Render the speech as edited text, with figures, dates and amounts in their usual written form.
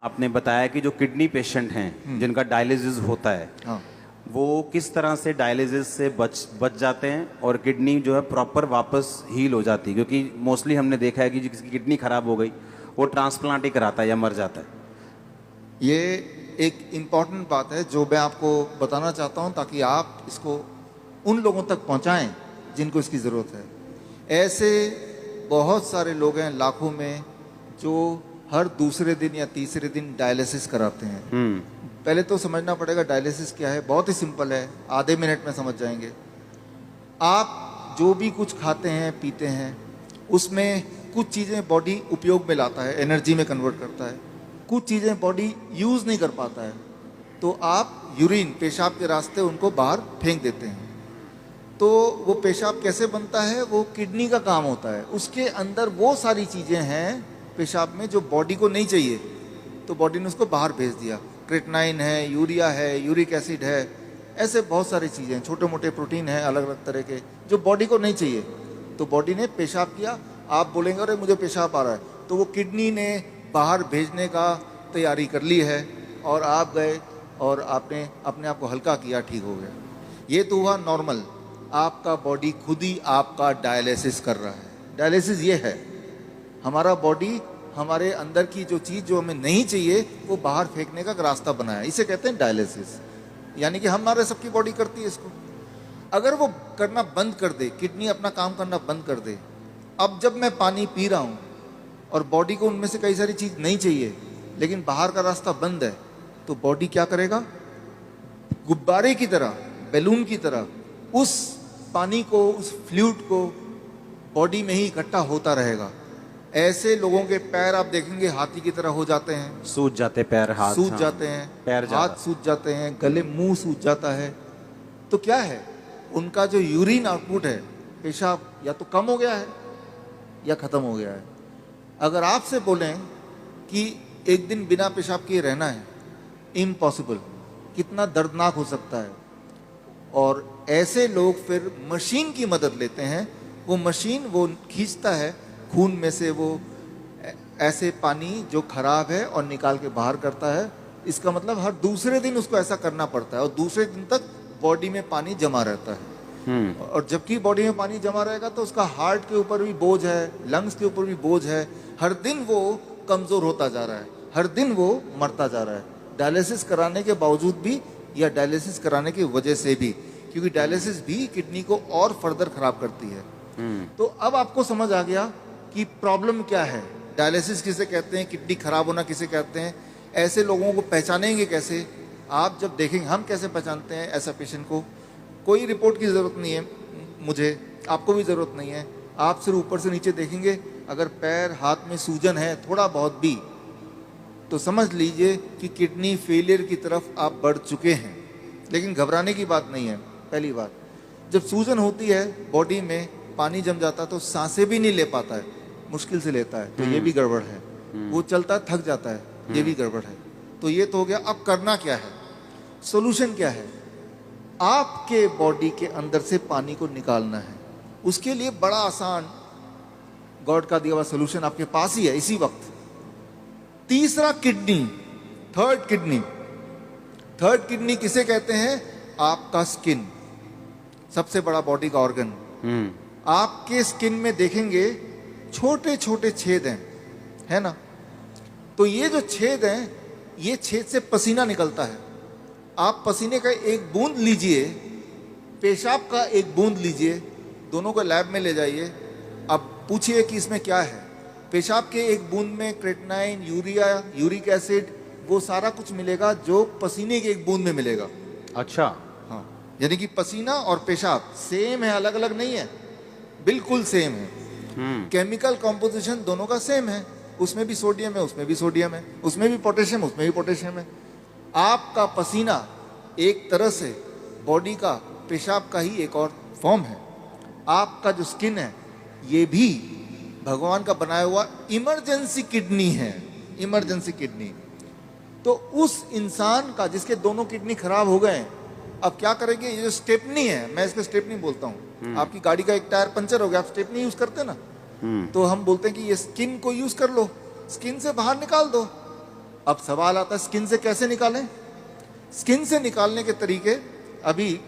आपने बताया कि जो किडनी पेशेंट हैं जिनका डायलिसिस होता है, हाँ। वो किस तरह से डायलिसिस से बच जाते हैं और किडनी जो है प्रॉपर वापस हील हो जाती है, क्योंकि मोस्टली हमने देखा है कि जिसकी किडनी खराब हो गई वो ट्रांसप्लांट ही कराता है या मर जाता है। ये एक इम्पॉर्टेंट बात है जो मैं आपको बताना चाहता हूँ ताकि आप इसको उन लोगों तक पहुँचाएं जिनको इसकी ज़रूरत है। ऐसे बहुत सारे लोग हैं लाखों में जो हर दूसरे दिन या तीसरे दिन डायलिसिस कराते हैं। पहले तो समझना पड़ेगा डायलिसिस क्या है। बहुत ही सिंपल है, आधे मिनट में समझ जाएंगे। आप जो भी कुछ खाते हैं पीते हैं उसमें कुछ चीज़ें बॉडी उपयोग में लाता है, एनर्जी में कन्वर्ट करता है, कुछ चीज़ें बॉडी यूज़ नहीं कर पाता है, तो आप यूरिन पेशाब के रास्ते उनको बाहर फेंक देते हैं। तो वो पेशाब कैसे बनता है, वो किडनी का काम होता है। उसके अंदर वो सारी चीज़ें हैं पेशाब में जो बॉडी को नहीं चाहिए, तो बॉडी ने उसको बाहर भेज दिया। क्रेटनाइन है, यूरिया है, यूरिक एसिड है, ऐसे बहुत सारी चीज़ें, छोटे मोटे प्रोटीन हैं अलग अलग तरह के जो बॉडी को नहीं चाहिए, तो बॉडी ने पेशाब किया। आप बोलेंगे अरे मुझे पेशाब आ रहा है, तो वो किडनी ने बाहर भेजने का तैयारी कर ली है और आप गए और आपने अपने आप को हल्का किया, ठीक हो गया। ये तो हुआ नॉर्मल। आपका बॉडी खुद ही आपका डायलिसिस कर रहा है। डायलिसिस ये है, हमारा बॉडी हमारे अंदर की जो चीज़ जो हमें नहीं चाहिए वो बाहर फेंकने का रास्ता बनाया, इसे कहते हैं डायलिसिस। यानी कि हमारे सबकी बॉडी करती है इसको। अगर वो करना बंद कर दे, किडनी अपना काम करना बंद कर दे, अब जब मैं पानी पी रहा हूँ और बॉडी को उनमें से कई सारी चीज़ नहीं चाहिए लेकिन बाहर का रास्ता बंद है, तो बॉडी क्या करेगा, गुब्बारे की तरह, बैलून की तरह उस पानी को, उस फ्लूइड को बॉडी में ही इकट्ठा होता रहेगा। ऐसे लोगों के पैर आप देखेंगे हाथी की तरह हो जाते हैं, सूज जाते पैर, हाथ सूज जाते हैं, पैर हाथ सूज जाते हैं, गले मुंह सूज जाता है। तो क्या है, उनका जो यूरिन आउटपुट है, पेशाब या तो कम हो गया है या खत्म हो गया है। अगर आपसे बोलें कि एक दिन बिना पेशाब किए रहना है, इम्पॉसिबल। कितना दर्दनाक हो सकता है। और ऐसे लोग फिर मशीन की मदद लेते हैं। वो मशीन वो खींचता है खून में से वो ऐसे पानी जो खराब है और निकाल के बाहर करता है। इसका मतलब हर दूसरे दिन उसको ऐसा करना पड़ता है और दूसरे दिन तक बॉडी में पानी जमा रहता है। और जबकि बॉडी में पानी जमा रहेगा तो उसका हार्ट के ऊपर भी बोझ है, लंग्स के ऊपर भी बोझ है। हर दिन वो कमज़ोर होता जा रहा है, हर दिन वो मरता जा रहा है, डायलिसिस कराने के बावजूद भी या डायलिसिस कराने की वजह से भी, क्योंकि डायलिसिस भी किडनी को और फर्दर खराब करती है। तो अब आपको समझ आ गया कि प्रॉब्लम क्या है, डायलिसिस किसे कहते हैं, किडनी खराब होना किसे कहते हैं। ऐसे लोगों को पहचानेंगे कैसे, आप जब देखेंगे। हम कैसे पहचानते हैं ऐसा पेशेंट को, कोई रिपोर्ट की ज़रूरत नहीं है मुझे, आपको भी ज़रूरत नहीं है। आप सिर्फ ऊपर से नीचे देखेंगे, अगर पैर हाथ में सूजन है थोड़ा बहुत भी, तो समझ लीजिए कि किडनी फेलियर की तरफ आप बढ़ चुके हैं। लेकिन घबराने की बात नहीं है। पहली बात, जब सूजन होती है बॉडी में, पानी जम जाता है तो सांसें भी नहीं ले पाता है, मुश्किल से लेता है, तो ये भी गड़बड़ है। वो चलता है थक जाता है, ये भी गड़बड़ है। तो ये तो हो गया। अब करना क्या है, सोल्यूशन क्या है, आपके बॉडी के अंदर से पानी को निकालना है। उसके लिए बड़ा आसान गॉड का दिया हुआ सोल्यूशन आपके पास ही है इसी वक्त। तीसरा kidney, third kidney. Third kidney किसे कहते हैं, आपका स्किन, सबसे बड़ा बॉडी का ऑर्गन। आपके स्किन में देखेंगे छोटे छोटे छेद हैं, है ना। तो ये जो छेद हैं, ये छेद से पसीना निकलता है। आप पसीने का एक बूंद लीजिए, पेशाब का एक बूंद लीजिए, दोनों को लैब में ले जाइए। अब पूछिए कि इसमें क्या है। पेशाब के एक बूंद में क्रेटनाइन, यूरिया, यूरिक एसिड, वो सारा कुछ मिलेगा जो पसीने के एक बूंद में मिलेगा। अच्छा, हाँ, यानी कि पसीना और पेशाब सेम है, अलग अलग नहीं है, बिल्कुल सेम है। केमिकल कॉम्पोजिशन दोनों का सेम है। उसमें भी सोडियम है, उसमें भी सोडियम है, उसमें भी पोटेशियम, उसमें भी पोटेशियम है। आपका पसीना एक तरह से बॉडी का पेशाब का ही एक और फॉर्म है। आपका जो स्किन है, ये भी भगवान का बनाया हुआ इमरजेंसी किडनी है, इमरजेंसी किडनी। तो उस इंसान का जिसके दोनों किडनी खराब हो गए, अब क्या करेंगे, ये जो स्टेपनी है, मैं इसको स्टेपनी बोलता हूँ। आपकी गाड़ी का एक टायर पंचर हो गया, आप स्टेपनी यूज करते हैं ना, तो हम बोलते हैं कि ये स्किन को यूज कर लो, स्किन से बाहर निकाल दो। अब सवाल आता है स्किन से कैसे निकालें। स्किन से निकालने के तरीके अभी